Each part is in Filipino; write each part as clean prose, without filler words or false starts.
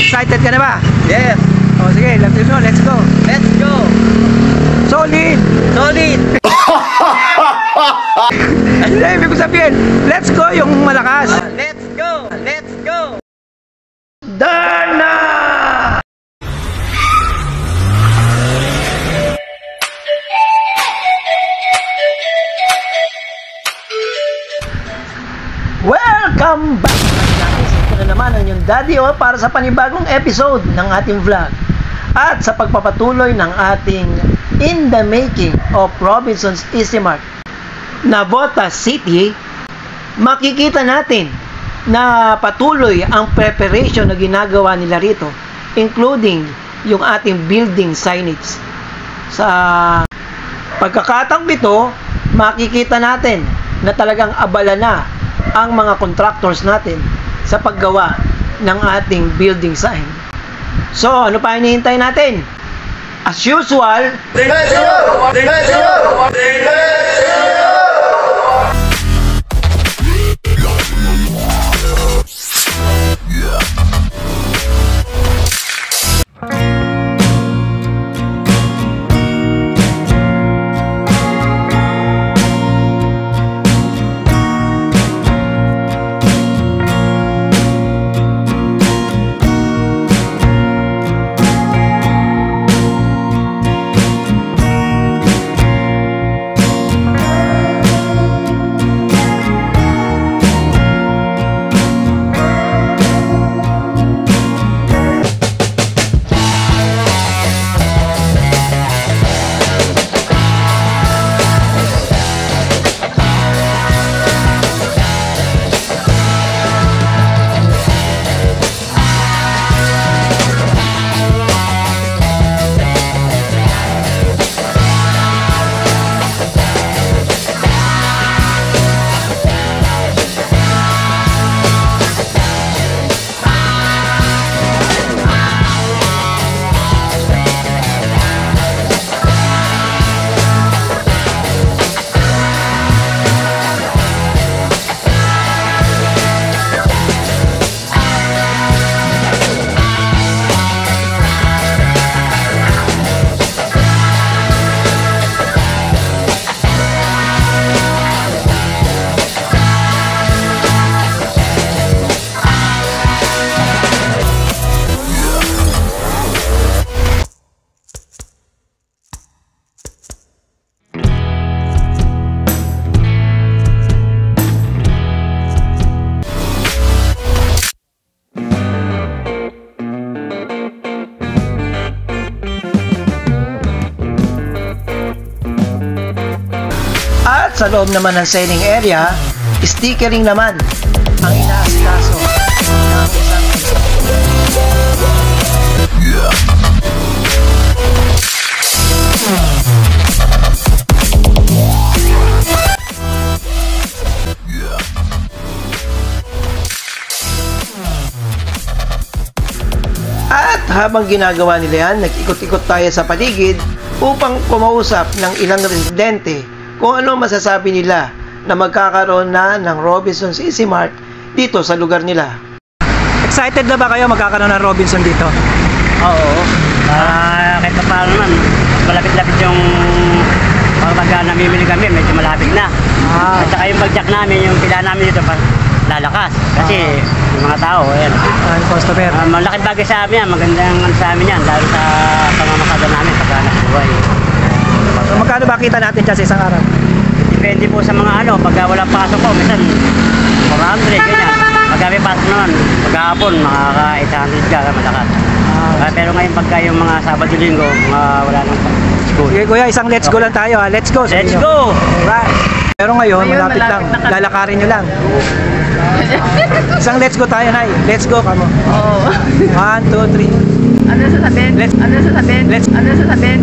Excited ka na ba? Yes. O sige, let's go. Let's go. Solid! Solid. Hindi, ibig ko sabihin, let's go yung malakas. Let's go. Let's go. Dana! Welcome back! Ito na naman ang inyong Daddy O para sa panibagong episode ng ating vlog at sa pagpapatuloy ng ating In the Making of Robinson's Easy Mart Navotas City. Makikita natin na patuloy ang preparation na ginagawa nila rito, including yung ating building signage. Sa pagkakataong ito, makikita natin na talagang abala na ang mga contractors natin sa paggawa ng ating building sign. So, ano pa hinihintay natin? As usual, let's go! Let's go! Sa loob naman ng selling area, stickering naman ang inaasikaso ng isang at habang ginagawa nila yan, nag-ikot-ikot tayo sa paligid upang kumausap ng ilang residente kung ano masasabi nila na magkakaroon na ng Robinson's Easy Mart dito sa lugar nila. Excited na ba kayo magkakaroon ng Robinson dito? Oo. Kahit pa paano naman, malapit-lapit yung pag namimili kami, medyo malapit na. At saka yung pag-jack namin, yung pila namin dito, lalakas. Kasi yung mga tao, ayan. Yung customer. Malaking bagay sa amin yan, magandang sa amin yan, lalo sa pamamakada namin, pagkanak buhay. So, magkano ba kita natin dyan sa isang araw? Depende po sa mga ano, pagka walang pasok ko, minsan 400, ganyan. Pagka may pasok naman, pagkahapon, makaka-800 ka, malakas. Pero ngayon pagka yung mga Sabado-Linggo, wala nang school. Sige kuya, isang let's go lang tayo ha. Let's go. Let's go! Right. Pero ngayon, malapit lang. Lalakarin nyo lang. Isang let's go tayo, Nay. Let's go, kamo. Oo. 1, 2, 3. Ano sasabihin?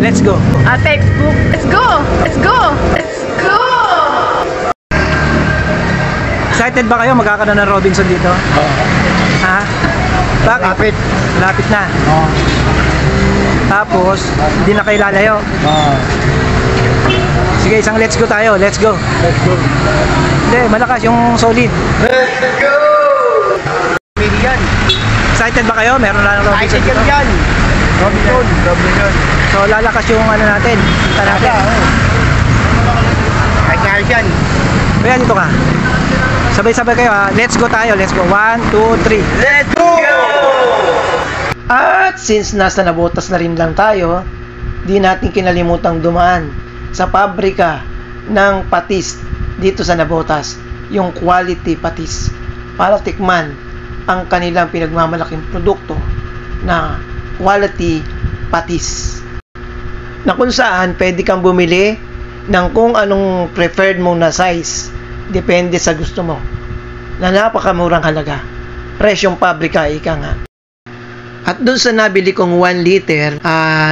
Let's go. Textbook. Let's go! Let's go! Let's go! Excited ba kayo magkakaroon ng Robinson dito? Ha? Bakit? Lapit na. Tapos, hindi na kayo lalayo. Sige, isang let's go tayo. Let's go. Let's go. Hindi, malakas yung solid. Let's go! excited ba kayo? Meron na ng Robinson dito? yan. Robinson. So lalakas yung ano natin. Kita natin. Kahit nga yan. Kaya dito ka. Sabay-sabay kayo ha. Let's go tayo. Let's go. 1, 2, 3. Let's go! At since nasa Nabotas na rin lang tayo, di natin kinalimutang dumaan sa pabrika ng patis dito sa Nabotas, yung quality patis, para tikman ang kanilang pinagmamalaking produkto na quality patis, na kung saan pwede kang bumili ng kung anong preferred mong na size, depende sa gusto mo, na napakamurang halaga, presyong pabrika, ika nga. At doon sa nabili kong 1 liter,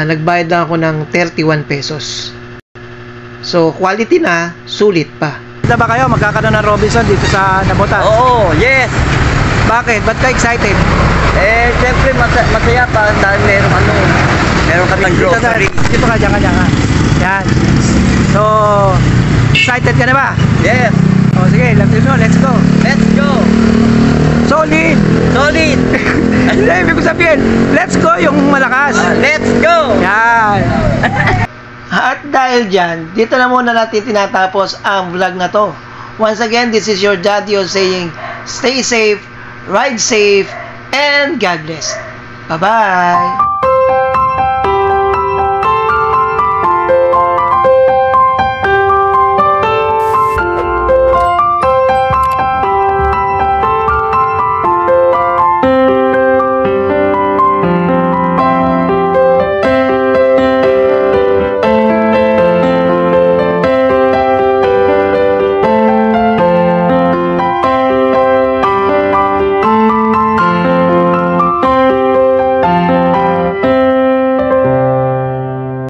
nagbayad lang ako ng 31 pesos. So, quality na, sulit pa. Kita ba kayo magkakaroon ng Robinson dito sa Nabotas? Oo, yes. Bakit? Ba't ka excited? Siyempre masaya pa dahil meron kami grocery. Dito ka, dyan ka. Yan. So, excited ka na ba? Yes. O, sige, let's go. Let's go. Solid! Solid. Hindi, ibig ko sabihin, let's go yung malakas. Let's go. Yan. At dahil dyan, dito na muna natin tinatapos ang vlog na to. Once again, this is your Daddy saying, stay safe, ride safe, and God bless. Bye-bye!